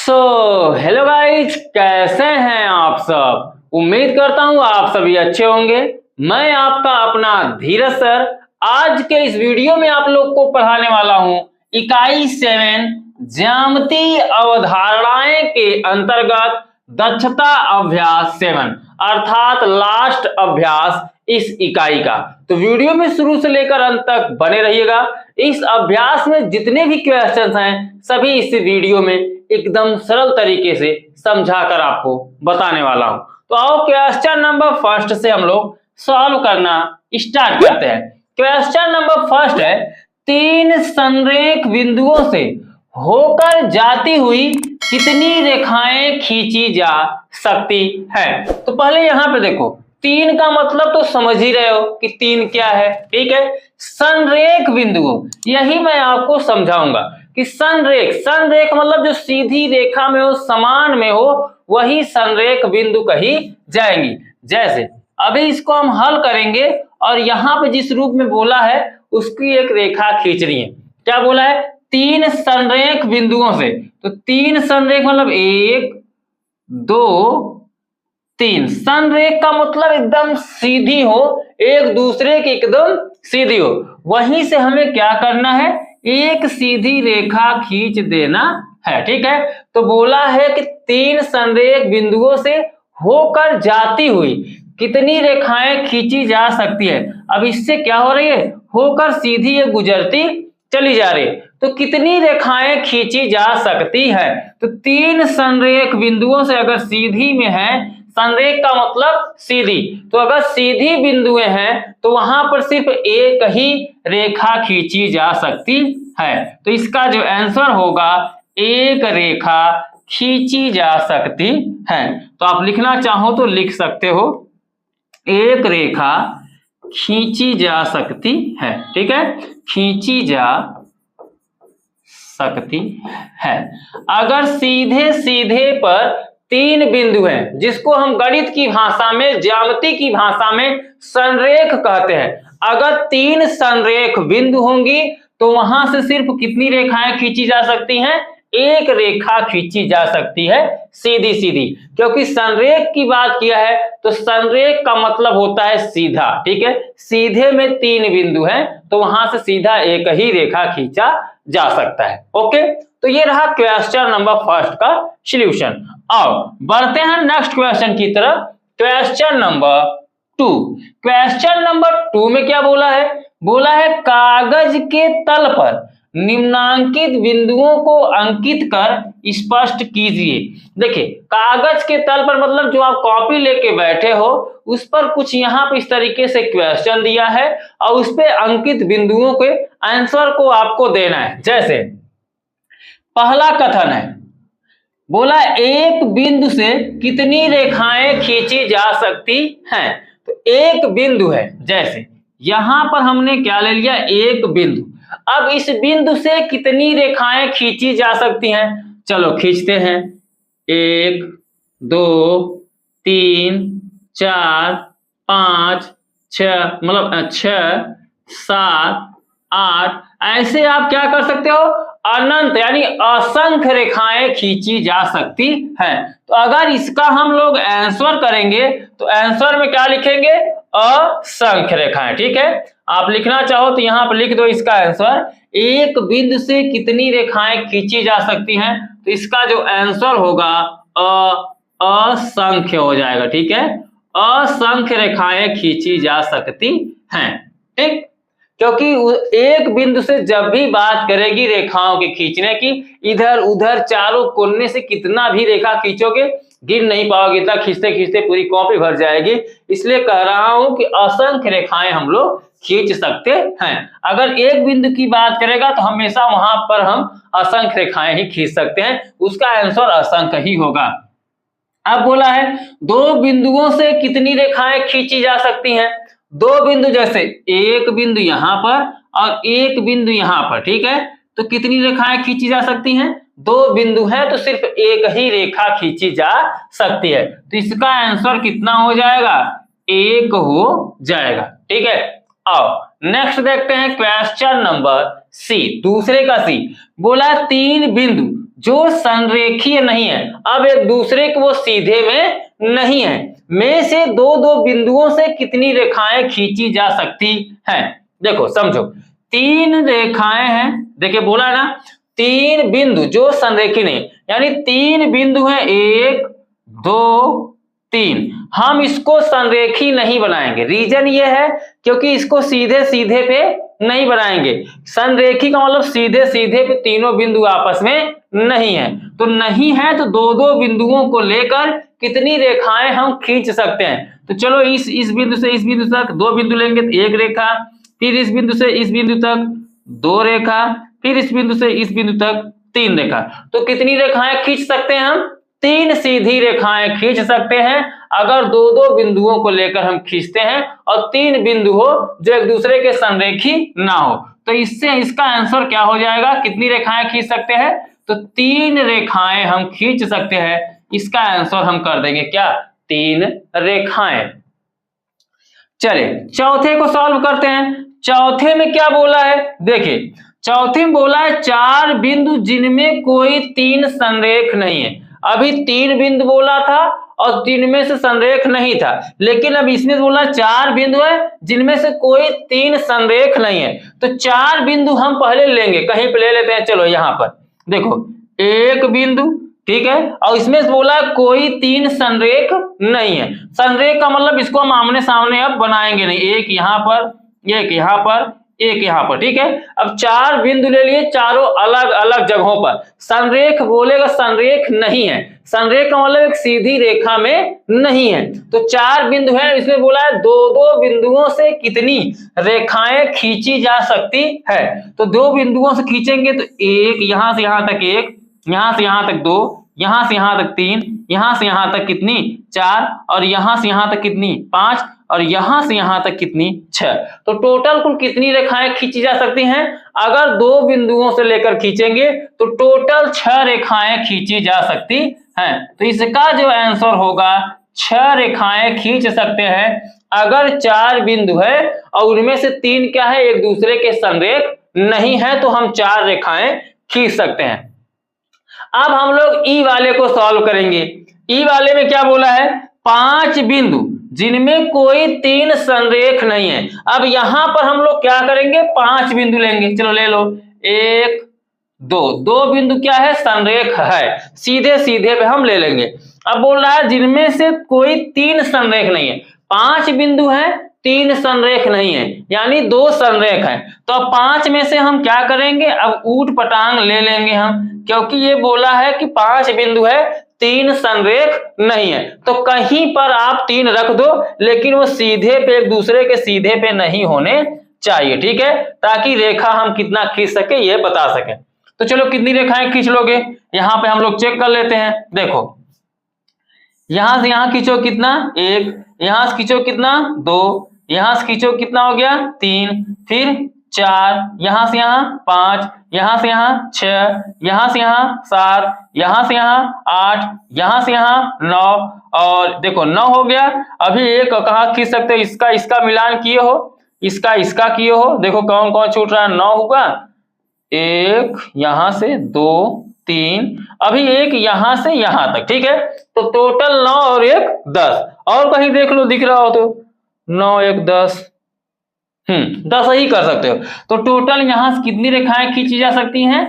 Hello guys, कैसे हैं आप सब। उम्मीद करता हूं आप सभी अच्छे होंगे। मैं आपका अपना धीरज सर आज के इस वीडियो में आप लोग को पढ़ाने वाला हूं इकाई 7 ज्यामितीय अवधारणाएं के अंतर्गत दक्षता अभ्यास 7 अर्थात लास्ट अभ्यास इस इकाई का। तो वीडियो में शुरू से लेकर अंत तक बने रहिएगा। इस अभ्यास में जितने भी क्वेश्चंस हैं सभी इस वीडियो में एकदम सरल तरीके से समझाकर आपको बताने वाला हूं। तो आओ क्वेश्चन नंबर फर्स्ट से हम लोग सॉल्व करना स्टार्ट करते हैं। क्वेश्चन नंबर फर्स्ट है, 3 संरेख बिंदुओं से होकर जाती हुई कितनी रेखाएं खींची जा सकती है। तो पहले यहां पे देखो, 3 का मतलब तो समझ ही रहे हो कि 3 क्या है। ठीक है, संरेख बिंदुओं, यही मैं आपको समझाऊंगा कि संरेख मतलब जो सीधी रेखा में हो, समान में हो, वही संरेख बिंदु कही जाएंगी। जैसे अभी इसको हम हल करेंगे और यहां पे जिस रूप में बोला है उसकी एक रेखा खींचनी है। क्या बोला है? 3 संरेख बिंदुओं से। तो 3 संरेख मतलब 1 2 3। संरेख का मतलब एकदम सीधी हो, एक दूसरे के एकदम सीधी हो। वहीं से हमें क्या करना है, एक सीधी रेखा खींच देना है। ठीक है, तो बोला है कि 3 संरेख बिंदुओं से होकर जाती हुई कितनी रेखाएं खींची जा सकती है। अब इससे क्या हो रही है, होकर सीधी ये गुजरती चली जा रही है। तो कितनी रेखाएं खींची जा सकती है। तो 3 संरेख बिंदुओं से अगर सीधी में है, संरेख का मतलब सीधी, तो अगर सीधी बिंदुएं हैं तो वहां पर सिर्फ एक ही रेखा खींची जा सकती है। तो इसका जो आंसर होगा, एक रेखा खींची जा सकती है। तो आप लिखना चाहो तो लिख सकते हो, एक रेखा खींची जा सकती है। ठीक है, खींची जा सकती है। अगर सीधे सीधे पर 3 बिंदु हैं, जिसको हम गणित की भाषा में, ज्यामिति की भाषा में संरेख कहते हैं। अगर 3 संरेख बिंदु होंगी तो वहां से सिर्फ कितनी रेखाएं खींची जा सकती हैं, एक रेखा खींची जा सकती है, सीधी सीधी। क्योंकि संरेख की बात किया है तो संरेख का मतलब होता है सीधा। ठीक है, सीधे में 3 बिंदु हैं तो वहां से सीधा एक ही रेखा खींचा जा सकता है। ओके, तो ये रहा क्वेश्चन नंबर फर्स्ट का सॉल्यूशन। आओ बढ़ते हैं नेक्स्ट क्वेश्चन की तरफ। Question number 2। क्वेश्चन नंबर 2 में क्या बोला है, बोला है कागज के तल पर निम्नांकित बिंदुओं को अंकित कर स्पष्ट कीजिए। देखिए, कागज के तल पर मतलब जो आप कॉपी लेके बैठे हो उस पर कुछ यहाँ पे इस तरीके से क्वेश्चन दिया है और उस पे अंकित बिंदुओं के आंसर को आपको देना है। जैसे पहला कथन है, बोला एक बिंदु से कितनी रेखाएं खींची जा सकती हैं। तो एक बिंदु है, जैसे यहां पर हमने क्या ले लिया, एक बिंदु। अब इस बिंदु से कितनी रेखाएं खींची जा सकती हैं, चलो खींचते हैं। 1 2 3 4 5 6, मतलब 6 7 8, ऐसे आप क्या कर सकते हो, अनंत यानी असंख्य रेखाएं खींची जा सकती हैं। तो अगर इसका हम लोग आंसर करेंगे तो आंसर में क्या लिखेंगे, असंख्य रेखाएं। ठीक है, आप लिखना चाहो तो यहाँ पर लिख दो इसका आंसर, एक बिंदु से कितनी रेखाएं खींची जा सकती हैं। तो इसका जो आंसर होगा असंख्य हो जाएगा। ठीक है, असंख्य रेखाएं खींची जा सकती हैं। ठीक, क्योंकि एक बिंदु से जब भी बात करेगी रेखाओं के खींचने की, इधर उधर चारों कोने से कितना भी रेखा खींचोगे गिन नहीं पाओगे, इतना खींचते खींचते पूरी कॉपी भर जाएगी। इसलिए कह रहा हूं कि असंख्य रेखाएं हम लोग खींच सकते हैं। अगर एक बिंदु की बात करेगा तो हमेशा वहां पर हम असंख्य रेखाएं ही खींच सकते हैं, उसका आंसर असंख्य ही होगा। अब बोला है 2 बिंदुओं से कितनी रेखाएं खींची जा सकती हैं। 2 बिंदु, जैसे एक बिंदु यहां पर और एक बिंदु यहां पर। ठीक है, तो कितनी रेखाएं खींची जा सकती हैं, 2 बिंदु है तो सिर्फ एक ही रेखा खींची जा सकती है। तो इसका आंसर कितना हो जाएगा, 1 हो जाएगा। ठीक है, आओ नेक्स्ट देखते हैं क्वेश्चन नंबर सी, दूसरे का सी। बोला 3 बिंदु जो संरेखीय नहीं है, अब एक दूसरे के वो सीधे में नहीं है, में से दो दो बिंदुओं से कितनी रेखाएं खींची जा सकती हैं। देखो समझो, तीन रेखाएं हैं, देखिए बोला है ना, तीन बिंदु जो संरेखी नहीं, यानी तीन बिंदु हैं, 1 2 3। हम इसको संरेखी नहीं बनाएंगे, रीजन ये है क्योंकि इसको सीधे सीधे पे नहीं बनाएंगे। संरेखी का मतलब सीधे सीधे पे तीनों बिंदु आपस में नहीं है, तो नहीं है तो दो दो बिंदुओं को लेकर कितनी रेखाएं हम खींच सकते हैं। तो चलो इस बिंदु से इस बिंदु तक दो बिंदु लेंगे तो एक रेखा, फिर इस बिंदु से इस बिंदु तक दो रेखा, फिर इस बिंदु से इस बिंदु तक तीन रेखा। तो कितनी रेखाएं खींच सकते हैं हम? तीन सीधी रेखाएं खींच सकते हैं अगर दो दो बिंदुओं को लेकर हम खींचते हैं और तीन बिंदु हो जो एक दूसरे के संरेखी ना हो। तो इससे इसका आंसर क्या हो जाएगा, कितनी रेखाएं खींच सकते हैं? तो तीन रेखाएं हम खींच सकते हैं। इसका आंसर हम कर देंगे क्या, तीन रेखाएं। चले चौथे को सॉल्व करते हैं। चौथे में क्या बोला है, देखिए चौथे में बोला है चार बिंदु जिनमें कोई तीन संरेख नहीं है। अभी तीन बिंदु बोला था और तीन में से संरेख नहीं था, लेकिन अब इसमें बोला चार बिंदु है जिनमें से कोई तीन संरेख नहीं है। तो चार बिंदु हम पहले लेंगे, कहीं पे ले लेते हैं, चलो यहां पर देखो एक बिंदु, ठीक है, और इसमें बोला कोई तीन संरेख नहीं है। संरेख का मतलब इसको हम आमने सामने अब बनाएंगे नहीं, एक यहां पर, एक यहां पर, एक यहां पर, ठीक है। अब चार बिंदु ले लिए, चारों अलग अलग जगहों पर। संरेख बोलेगा संरेख नहीं है, संरेख का मतलब एक सीधी रेखा में नहीं है। तो चार बिंदु है, इसमें बोला है दो दो बिंदुओं से कितनी रेखाएं खींची जा सकती है। तो दो बिंदुओं से खींचेंगे तो एक, यहां से यहां तक एक, यहां से यहां तक दो, यहां से यहां तक तीन, यहां से यहां तक कितनी, चार, और यहां से यहां तक कितनी, पांच, और यहां से यहां तक कितनी, छह। तो टोटल कुल कितनी रेखाएं खींची जा सकती हैं? अगर दो बिंदुओं से लेकर खींचेंगे तो टोटल 6 रेखाएं खींची जा सकती हैं। तो इसका जो आंसर होगा 6 रेखाएं खींच सकते हैं अगर चार बिंदु है और उनमें से तीन क्या है, एक दूसरे के संरेख नहीं है, तो हम 4 रेखाएं खींच सकते हैं। अब हम लोग ई वाले को सॉल्व करेंगे। ई वाले में क्या बोला है, 5 बिंदु जिनमें कोई तीन संरेख नहीं है। अब यहां पर हम लोग क्या करेंगे, 5 बिंदु लेंगे, चलो ले लो, एक दो, दो बिंदु क्या है, संरेख है, सीधे सीधे पे हम ले लेंगे। अब बोल रहा है जिनमें से कोई तीन संरेख नहीं है, 5 बिंदु हैं, तीन संरेख नहीं है, यानी 2 संरेख हैं। तो अब 5 में से हम क्या करेंगे, अब ऊट पटांग ले लेंगे हम, क्योंकि ये बोला है कि 5 बिंदु है, तीन संरेख नहीं है। तो कहीं पर आप 3 रख दो, लेकिन वो सीधे पे एक दूसरे के सीधे पे नहीं होने चाहिए, ठीक है, ताकि रेखा हम कितना खींच सके ये बता सके। तो चलो कितनी रेखाएं खींच लोगे, यहां पे हम लोग चेक कर लेते हैं। देखो यहां से यहां खींचो कितना, 1, यहां से खींचो कितना, 2, यहां से खींचो कितना हो गया, 3, फिर 4, यहां से यहां 5, यहां से यहां 6, यहां से यहां 7, यहां से यहां 8, यहां से यहां 9, और देखो 9 हो गया। अभी एक कहां खींच सकते हो, इसका इसका मिलान किए हो, इसका इसका किए हो, देखो कौन कौन छूट रहा है, 9 होगा, एक यहां से, 2, 3, अभी एक यहां से यहां तक, ठीक है। तो टोटल 9 और 1 10, और कहीं देख लो दिख रहा हो तो 9 1 10, 10 ही कर सकते हो। तो टोटल यहां से कितनी रेखाएं खींची जा सकती हैं,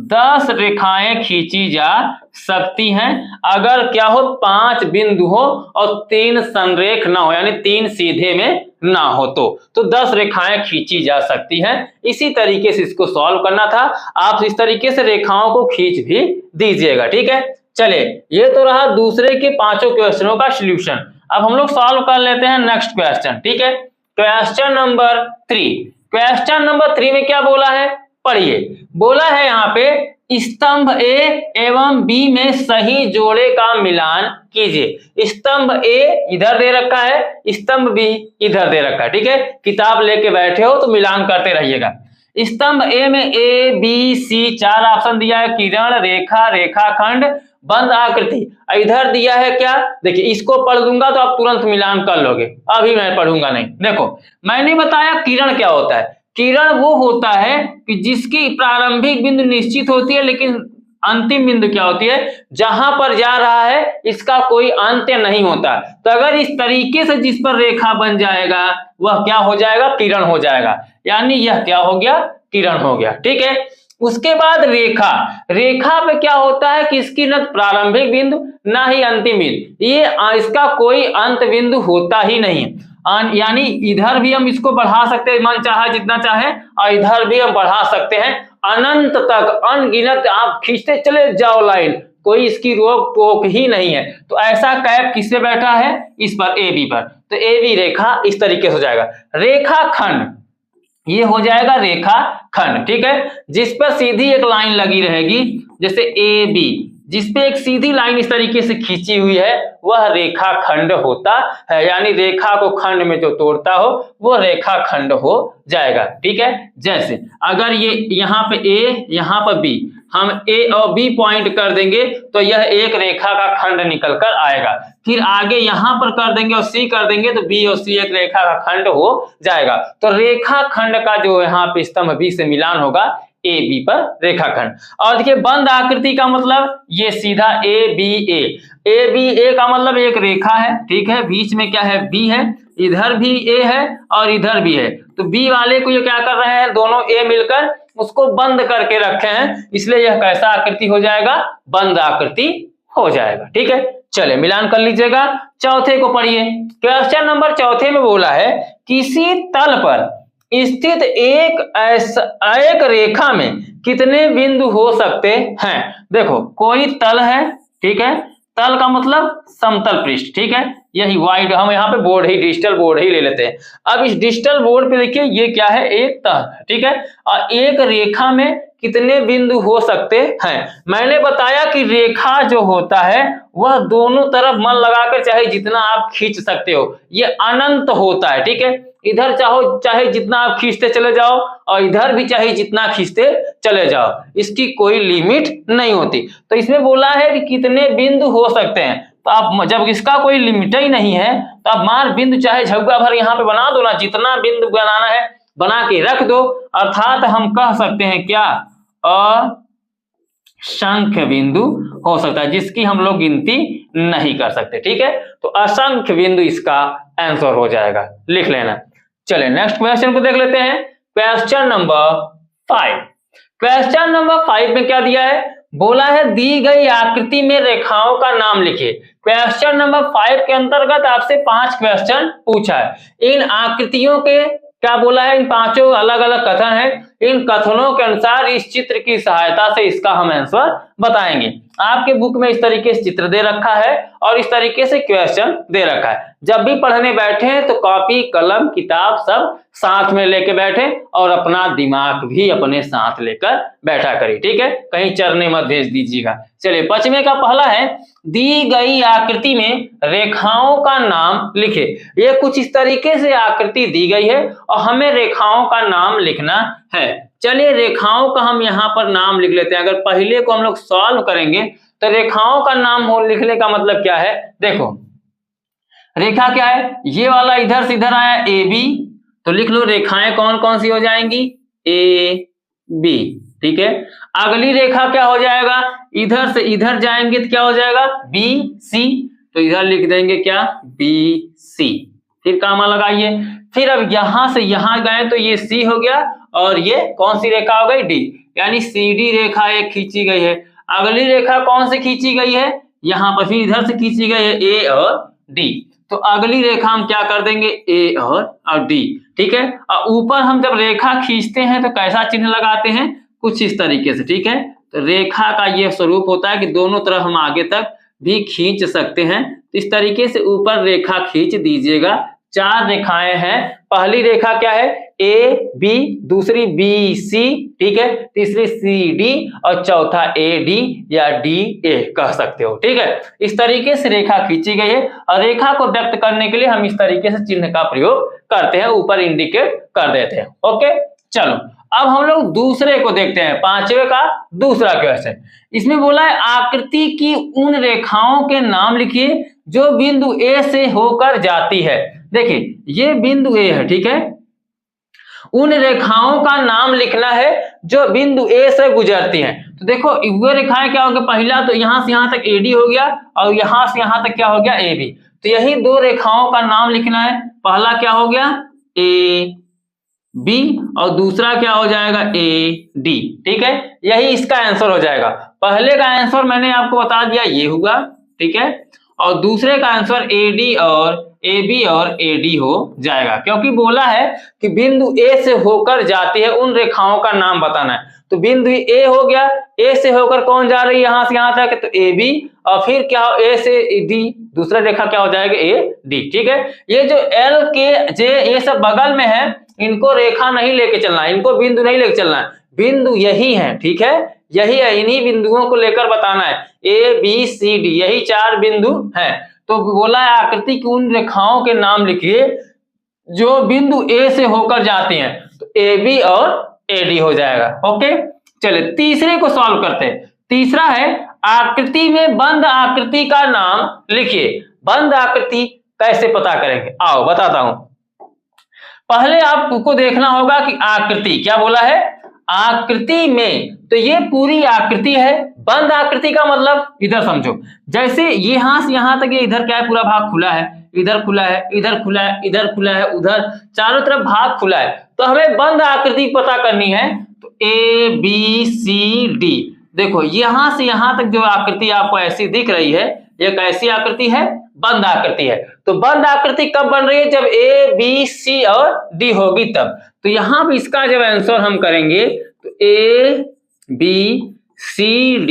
10 रेखाएं खींची जा सकती हैं अगर क्या हो, 5 बिंदु हो और 3 संरेख ना हो, यानी 3 सीधे में ना हो। तो 10 रेखाएं खींची जा सकती हैं। इसी तरीके से इसको सॉल्व करना था, आप इस तरीके से रेखाओं को खींच भी दीजिएगा, ठीक है। चले ये तो रहा दूसरे के 5 क्वेश्चनों का सॉल्यूशन। अब हम लोग सॉल्व कर लेते हैं नेक्स्ट क्वेश्चन, ठीक है। क्वेश्चन नंबर 3, क्वेश्चन नंबर 3 में क्या बोला है, पढ़िए। बोला है यहाँ पे स्तंभ ए एवं बी में सही जोड़े का मिलान कीजिए। स्तंभ ए इधर दे रखा है, स्तंभ बी इधर दे रखा है, ठीक है। किताब लेके बैठे हो तो मिलान करते रहिएगा। स्तंभ ए में ए बी सी 4 ऑप्शन दिया है, किरण, रेखा, रेखाखंड, बंद आकृति। इधर दिया है क्या, देखिए इसको पढ़ दूंगा तो आप तुरंत मिलान कर लोगे, अभी मैं पढ़ूंगा नहीं। देखो मैंने बताया किरण क्या होता है, किरण वो होता है कि जिसकी प्रारंभिक बिंदु निश्चित होती है लेकिन अंतिम बिंदु क्या होती है? जहां पर जा रहा है इसका कोई अंत्य नहीं होता। तो अगर इस तरीके से जिस पर रेखा बन जाएगा वह क्या हो जाएगा? किरण हो जाएगा। यानी यह क्या हो गया? किरण हो गया। ठीक है। उसके बाद रेखा, रेखा पे क्या होता है कि इसकी न प्रारंभिक बिंदु ना ही अंतिम बिंदु, ये इसका कोई अंत बिंदु होता ही नहीं। यानी इधर भी हम इसको बढ़ा सकते हैं मन चाहे जितना चाहे, और इधर भी हम बढ़ा सकते हैं अनंत तक, अनगिनत आप खींचते चले जाओ लाइन, कोई इसकी रोक टोक ही नहीं है। तो ऐसा कैप किससे बैठा है? इस पर, ए बी पर। तो ए बी रेखा इस तरीके से हो जाएगा। रेखा खंड, ये हो जाएगा रेखा खंड। ठीक है। जिस पर सीधी एक लाइन लगी रहेगी, जैसे ए बी, जिसपे एक सीधी लाइन इस तरीके से खींची हुई है वह रेखा खंड होता है। यानी रेखा को खंड में जो तोड़ता हो वो रेखा खंड हो जाएगा। ठीक है। जैसे अगर ये यहाँ पे ए, यहाँ पर बी, हम ए और बी पॉइंट कर देंगे तो यह एक रेखा का खंड निकल कर आएगा। फिर आगे यहाँ पर कर देंगे और सी कर देंगे तो बी और सी एक रेखा का खंड हो जाएगा। तो रेखा खंड का जो यहाँ पे स्तंभ बी से मिलान होगा ए बी पर रेखाखंड। और देखिए बंद आकृति का मतलब ये सीधा A B A, A B ए का मतलब एक रेखा है। ठीक है। बीच में क्या है? बी है, इधर भी ए है और इधर भी है। तो बी वाले को ये क्या कर रहे हैं? दोनों ए मिलकर उसको बंद करके रखे हैं, इसलिए यह कैसा आकृति हो जाएगा? बंद आकृति हो जाएगा। ठीक है। चले मिलान कर लीजिएगा। चौथे को पढ़िए। क्वेश्चन नंबर चौथे में बोला है किसी तल पर स्थित एक रेखा में कितने बिंदु हो सकते हैं? देखो कोई तल है। ठीक है। तल का मतलब समतल पृष्ठ। ठीक है। यही वाइड, हम यहाँ पे बोर्ड ही, डिजिटल बोर्ड ही ले लेते हैं। अब इस डिजिटल बोर्ड पे देखिए ये क्या है? एक तल। ठीक है। और एक रेखा में कितने बिंदु हो सकते हैं? मैंने बताया कि रेखा जो होता है वह दोनों तरफ मन लगाकर चाहे जितना आप खींच सकते हो, ये अनंत होता है। ठीक है। इधर चाहे जितना आप खींचते चले जाओ और इधर भी चाहे जितना खींचते चले जाओ, इसकी कोई लिमिट नहीं होती। तो इसमें बोला है कि कितने बिंदु हो सकते हैं। तो आप जब इसका कोई लिमिट ही नहीं है तो आप मार बिंदु चाहे झुग्गा भर यहाँ पे बना दो ना, जितना बिंदु बनाना है बना के रख दो। अर्थात हम कह सकते हैं क्या? असंख्य बिंदु हो सकता है जिसकी हम लोग गिनती नहीं कर सकते। ठीक है। तो असंख्य बिंदु इसका आंसर हो जाएगा, लिख लेना। चले नेक्स्ट क्वेश्चन को देख लेते हैं। Question number 5। क्वेश्चन नंबर 5 में क्या दिया है? बोला है दी गई आकृति में रेखाओं का नाम लिखिए। क्वेश्चन नंबर 5 के अंतर्गत आपसे 5 क्वेश्चन पूछा है। इन आकृतियों के क्या बोला है? इन पांचों अलग अलग कथन है। इन कथनों के अनुसार इस चित्र की सहायता से इसका हम आंसर बताएंगे। आपके बुक में इस तरीके से चित्र दे रखा है और इस तरीके से क्वेश्चन दे रखा है। जब भी पढ़ने बैठे हैं तो कॉपी कलम किताब सब साथ में लेके बैठे और अपना दिमाग भी अपने साथ लेकर बैठा करिए। ठीक है। कहीं चरने मत भेज दीजिएगा। चलिए 5वें का पहला है दी गई आकृति में रेखाओं का नाम लिखे। ये कुछ इस तरीके से आकृति दी गई है और हमें रेखाओं का नाम लिखना है। चलिए रेखाओं का हम यहाँ पर नाम लिख लेते हैं। अगर पहले को हम लोग सॉल्व करेंगे तो रेखाओं का नाम लिखने का मतलब क्या है? देखो रेखा क्या है? ये वाला इधर से इधर आया ए बी, तो लिख लो रेखाएं कौन कौन सी हो जाएंगी? A B. ठीक है। अगली रेखा क्या हो जाएगा? इधर से इधर जाएंगे तो क्या हो जाएगा? बी सी, तो इधर लिख देंगे क्या? B C. फिर कामा लगाइए। फिर अब यहां से यहां गए तो ये सी हो गया और ये कौन सी रेखा हो गई? डी। यानी सी डी रेखा एक खींची गई है। अगली रेखा कौन सी खींची गई है? यहाँ पर फिर इधर से खींची गई है ए और डी, तो अगली रेखा हम क्या कर देंगे? ए और डी। ठीक है। और ऊपर हम जब रेखा खींचते हैं तो कैसा चिन्ह लगाते हैं? कुछ इस तरीके से। ठीक है। तो रेखा का ये स्वरूप होता है कि दोनों तरफ हम आगे तक भी खींच सकते हैं। तो इस तरीके से ऊपर रेखा खींच दीजिएगा। 4 रेखाएं हैं। पहली रेखा क्या है? ए बी, दूसरी बी सी, ठीक है, तीसरी सी डी और चौथा ए डी या डी ए कह सकते हो। ठीक है। इस तरीके से रेखा खींची गई है और रेखा को व्यक्त करने के लिए हम इस तरीके से चिन्ह का प्रयोग करते हैं, ऊपर इंडिकेट कर देते हैं। ओके। चलो अब हम लोग दूसरे को देखते हैं। 5वें का दूसरा क्वेश्चन। इसमें बोला है आकृति की उन रेखाओं के नाम लिखिए जो बिंदु ए से होकर जाती है। देखिए ये बिंदु ए है। ठीक है। उन रेखाओं का नाम लिखना है जो बिंदु ए से गुजरती हैं। तो देखो वो रेखाएं क्या हो गया, पहला तो यहां से यहां तक AD हो गया और यहां से यहां तक क्या हो गया AB। तो यही दो रेखाओं का नाम लिखना है। पहला क्या हो गया AB और दूसरा क्या हो जाएगा AD। ठीक है, यही इसका आंसर हो जाएगा। पहले का आंसर मैंने आपको बता दिया ये हुआ, ठीक है, और दूसरे का आंसर AD और AB और AD हो जाएगा, क्योंकि बोला है कि बिंदु A से होकर जाती है उन रेखाओं का नाम बताना है। तो बिंदु A हो गया, A से होकर कौन जा रही है यहां से यहां तक, तो AB, और फिर क्या हो A से D, दूसरा रेखा क्या हो जाएगा AD। ठीक है, ये जो L के J ये सब बगल में है, इनको रेखा नहीं लेके चलना है, इनको बिंदु नहीं लेके चलना है, बिंदु यही है। ठीक है, यही है, इन्हीं बिंदुओं को लेकर बताना है, ABCD यही 4 बिंदु हैं। तो बोला है आकृति की उन रेखाओं के नाम लिखिए जो बिंदु A से होकर जाती हैं, तो AB और AD हो जाएगा। ओके, चलिए तीसरे को सॉल्व करते हैं। तीसरा है आकृति में बंद आकृति का नाम लिखिए। बंद आकृति कैसे पता करेंगे, आओ बताता हूं। पहले आपको देखना होगा कि आकृति क्या बोला है, आकृति में, तो ये पूरी आकृति है। बंद आकृति का मतलब इधर समझो, जैसे यहां से यहां तक ये इधर क्या है, पूरा भाग खुला है, इधर खुला है, इधर खुला है, इधर खुला है, उधर चारों तरफ भाग खुला है। तो हमें बंद आकृति पता करनी है, तो ABCD। देखो यहां से यहां तक जो आकृति आपको ऐसी दिख रही है, ये कैसी आकृति है, बंद आकृति है। तो बंद आकृति कब बन रही है, जब ABC और D होगी तब। तो यहां भी इसका जब आंसर हम करेंगे तो ABCD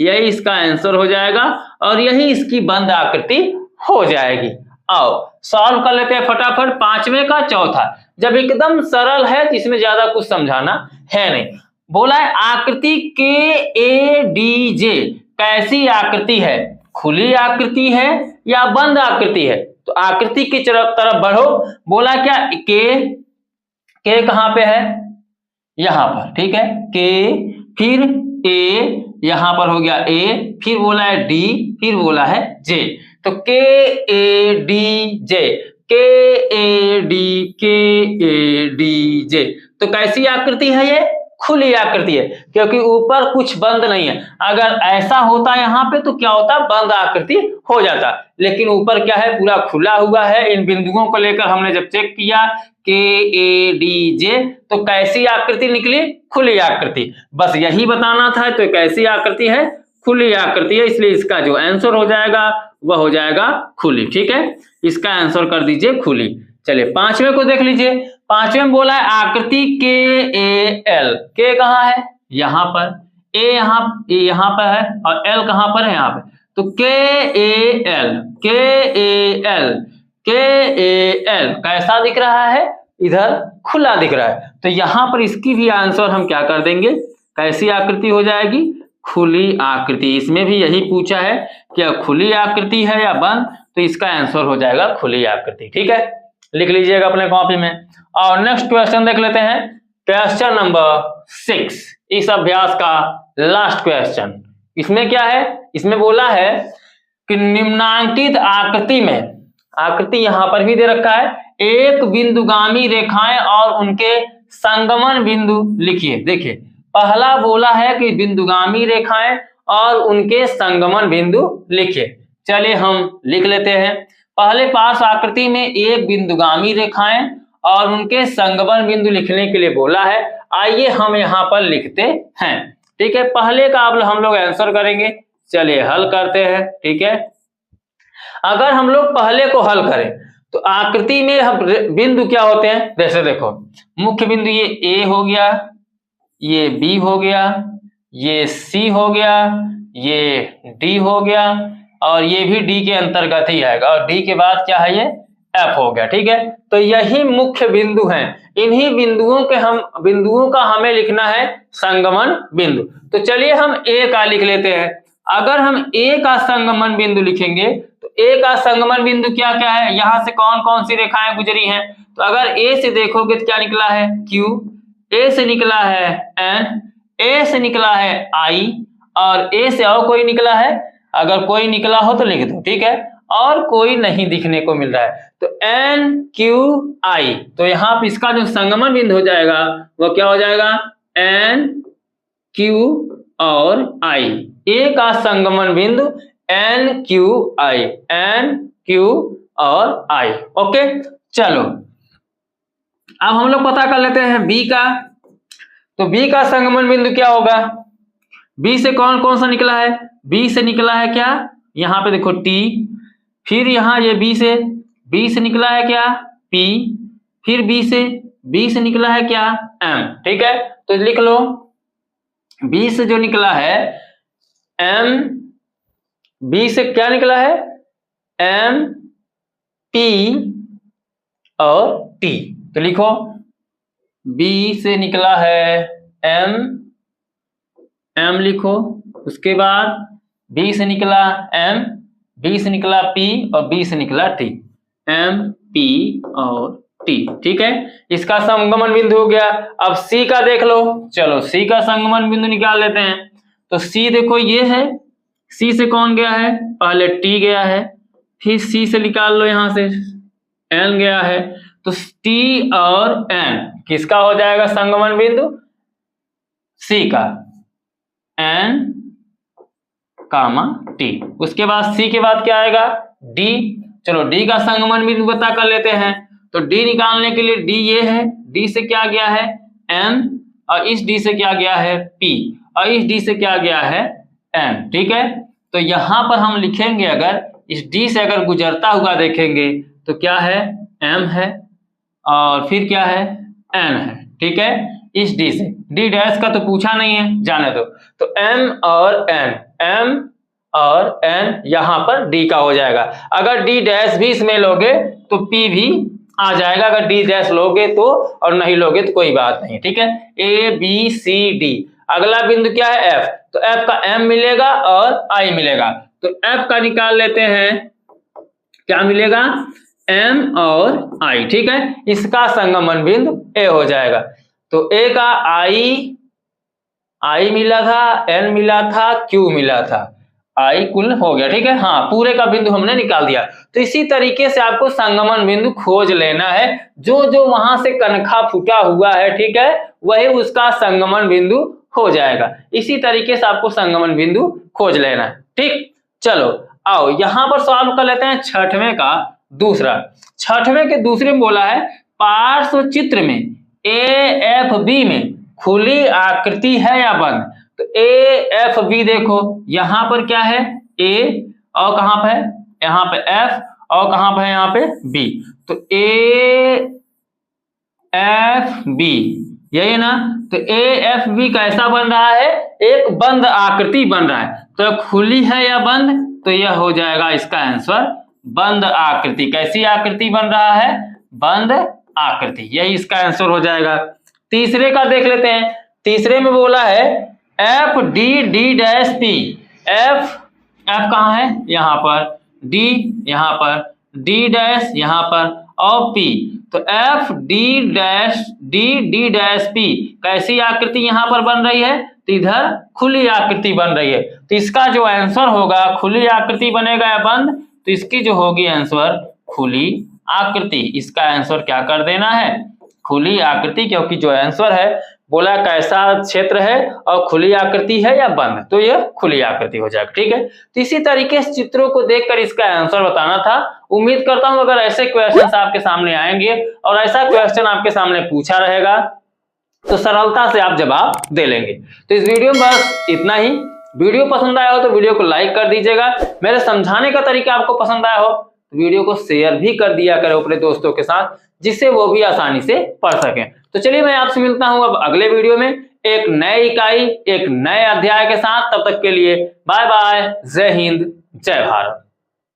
यही इसका आंसर हो जाएगा और यही इसकी बंद आकृति हो जाएगी। आओ सॉल्व कर लेते हैं फटाफट। पांचवें का चौथा, जब एकदम सरल है जिसमें ज्यादा कुछ समझाना है नहीं। बोला है आकृति KADJ कैसी आकृति है, खुली आकृति है या बंद आकृति है। तो आकृति की तरफ बढ़ो। बोला क्या के कहां पे है, यहां पर, ठीक है, के, फिर A यहां पर हो गया A, फिर बोला है D, फिर बोला है J। तो KADJ, KADJ। तो कैसी आकृति है ये, खुली आकृति है, क्योंकि ऊपर कुछ बंद नहीं है। अगर ऐसा होता यहाँ पे तो क्या होता, बंद आकृति हो जाता, लेकिन ऊपर क्या है, पूरा खुला हुआ है। इन बिंदुओं को लेकर हमने जब चेक किया KADJ तो कैसी आकृति निकली, खुली आकृति। बस यही बताना था। तो कैसी आकृति है, खुली आकृति है, इसलिए इसका जो आंसर हो जाएगा वह हो जाएगा खुली। ठीक है, इसका आंसर कर दीजिए खुली। चलिए पांचवें को देख लीजिए। पांचवें में बोला है आकृति KAL, के कहाँ है, यहाँ पर, A यहाँ पर है और L कहाँ पर है, यहाँ पे। तो KAL कैसा दिख रहा है, इधर खुला दिख रहा है। तो यहाँ पर इसकी भी आंसर हम क्या कर देंगे, कैसी आकृति हो जाएगी, खुली आकृति। इसमें भी यही पूछा है क्या खुली आकृति है या बंद, तो इसका आंसर हो जाएगा खुली आकृति। ठीक है, लिख लीजिएगा अपने कॉपी में। और नेक्स्ट क्वेश्चन देख लेते हैं, क्वेश्चन नंबर 6, इस अभ्यास का लास्ट क्वेश्चन। इसमें क्या है, इसमें बोला है कि निम्नांकित आकृति में, आकृति यहां पर भी दे रखा है, एक बिंदुगामी रेखाएं और उनके संगमन बिंदु लिखिए। देखिए पहला बोला है कि बिंदुगामी रेखाएं और उनके संगमन बिंदु लिखिए। चलिए हम लिख लेते हैं। पहले पास आकृति में एक बिंदुगामी रेखाएं और उनके संगमन बिंदु लिखने के लिए बोला है। आइए हम यहाँ पर लिखते हैं। ठीक है, पहले का अब हम लोग आंसर करेंगे। चलिए हल करते हैं। ठीक है, अगर हम लोग पहले को हल करें तो आकृति में हम बिंदु क्या होते हैं, जैसे देखो मुख्य बिंदु ये A हो गया, ये B हो गया, ये C हो गया, ये D हो गया और ये भी D के अंतर्गत ही आएगा और D के बाद क्या है, ये F हो गया। ठीक है, तो यही मुख्य बिंदु हैं। इन्हीं बिंदुओं का हमें लिखना है संगमन बिंदु। तो चलिए हम A का लिख लेते हैं। अगर हम A का संगमन बिंदु लिखेंगे तो A का संगमन बिंदु क्या क्या है, यहां से कौन कौन सी रेखाएं गुजरी हैं। तो अगर A से देखोगे तो क्या निकला है Q, A से निकला है N, A से निकला है I और A से और कोई निकला है, अगर कोई निकला हो तो लिख दो। ठीक है, और कोई नहीं दिखने को मिल रहा है तो NQI। तो यहाँ पे इसका जो संगमन बिंदु हो जाएगा वो क्या हो जाएगा NQ और I, ए का संगमन बिंदु N Q I, N Q और I। ओके, चलो अब हम लोग पता कर लेते हैं B का। तो B का संगमन बिंदु क्या होगा? B से कौन कौन सा निकला है? B से निकला है क्या, यहाँ पे देखो T, फिर यहाँ ये B से निकला है क्या P, फिर B से निकला है क्या M। ठीक है, तो लिख लो B से जो निकला है M, B से क्या निकला है M, P और T। तो लिखो B से निकला है M लिखो, उसके बाद B से निकला M, B से निकला P और B से निकला T, M P और T। ठीक है, इसका संगमन बिंदु हो गया। अब C का देख लो, चलो C का संगमन बिंदु निकाल लेते हैं। तो C देखो ये है, C से कौन गया है, पहले T गया है, फिर C से निकाल लो, यहाँ से N गया है, तो T और N किसका हो जाएगा संगमन बिंदु? C का, N कामा T। उसके बाद C के बाद क्या आएगा D। चलो D का संगमन बिंदु पता कर लेते हैं। तो D निकालने के लिए D ये है, D से क्या गया है M, और इस D से क्या गया है P, और इस D से क्या गया है M। ठीक है, तो यहां पर हम लिखेंगे, अगर इस D से अगर गुजरता हुआ देखेंगे तो क्या है M है, और फिर क्या है N है। ठीक है, इस D से, D डैश का तो पूछा नहीं है, जाने दो। तो M और N, M और N यहां पर D का हो जाएगा। अगर D डैश भी इसमें लोगे तो P भी आ जाएगा, अगर D डैश लोगे तो, और नहीं लोगे तो कोई बात नहीं। ठीक है, A B C D। अगला बिंदु क्या है F, तो F का M मिलेगा और I मिलेगा। तो F का निकाल लेते हैं, क्या मिलेगा M और I। ठीक है, इसका संगमन बिंदु A हो जाएगा। तो A का I मिला था, N मिला था, Q मिला था, I कुल हो गया। ठीक है, हाँ पूरे का बिंदु हमने निकाल दिया। तो इसी तरीके से आपको संगमन बिंदु खोज लेना है, जो जो वहां से कनखा फूटा हुआ है, ठीक है, वही उसका संगमन बिंदु हो जाएगा। इसी तरीके से आपको संगमन बिंदु खोज लेना है। ठीक, चलो आओ यहां पर सॉल्व कर लेते हैं छठवें का दूसरा। छठवें के दूसरे में बोला है पार्श्व चित्र में AFB में खुली आकृति है या बंद। तो AFB देखो यहां पर क्या है A, और कहां पे है यहाँ पे F, और कहां पे है यहाँ पे B। तो AFB यही ना, तो AFB कैसा बन रहा है, एक बंद आकृति बन रहा है। तो खुली है या बंद, तो यह हो जाएगा इसका आंसर बंद आकृति। कैसी आकृति बन रहा है, बंद आकृति, यही इसका आंसर हो जाएगा। तीसरे का देख लेते हैं। तीसरे में बोला है FD P। F कहाँ है, यहाँ पर, D यहाँ पर, D डैश यहाँ पर, और P। तो FD P कैसी आकृति यहाँ पर बन रही है, तो इधर खुली आकृति बन रही है। तो इसका जो आंसर होगा खुली आकृति बनेगा या बंद, तो इसकी जो होगी आंसर खुली आकृति। इसका आंसर क्या कर देना है, खुली आकृति, क्योंकि जो आंसर है बोला कैसा क्षेत्र है और खुली आकृति है या बंद, तो यह खुली आकृति हो जाएगा। ठीक है, तो इसी तरीके से चित्रों को देखकर इसका आंसर बताना था। उम्मीद करता हूं अगर ऐसे क्वेश्चन आपके सामने आएंगे और ऐसा क्वेश्चन आपके सामने पूछा रहेगा तो सरलता से आप जवाब दे लेंगे। तो इस वीडियो में बस इतना ही। वीडियो पसंद आया हो तो वीडियो को लाइक कर दीजिएगा। मेरे समझाने का तरीका आपको पसंद आया हो तो वीडियो को शेयर भी कर दिया करें अपने दोस्तों के साथ, जिससे वो भी आसानी से पढ़ सकें। तो चलिए मैं आपसे मिलता हूं अब अगले वीडियो में एक नए इकाई, एक नए अध्याय के साथ। तब तक के लिए बाय बाय, जय हिंद, जय भारत।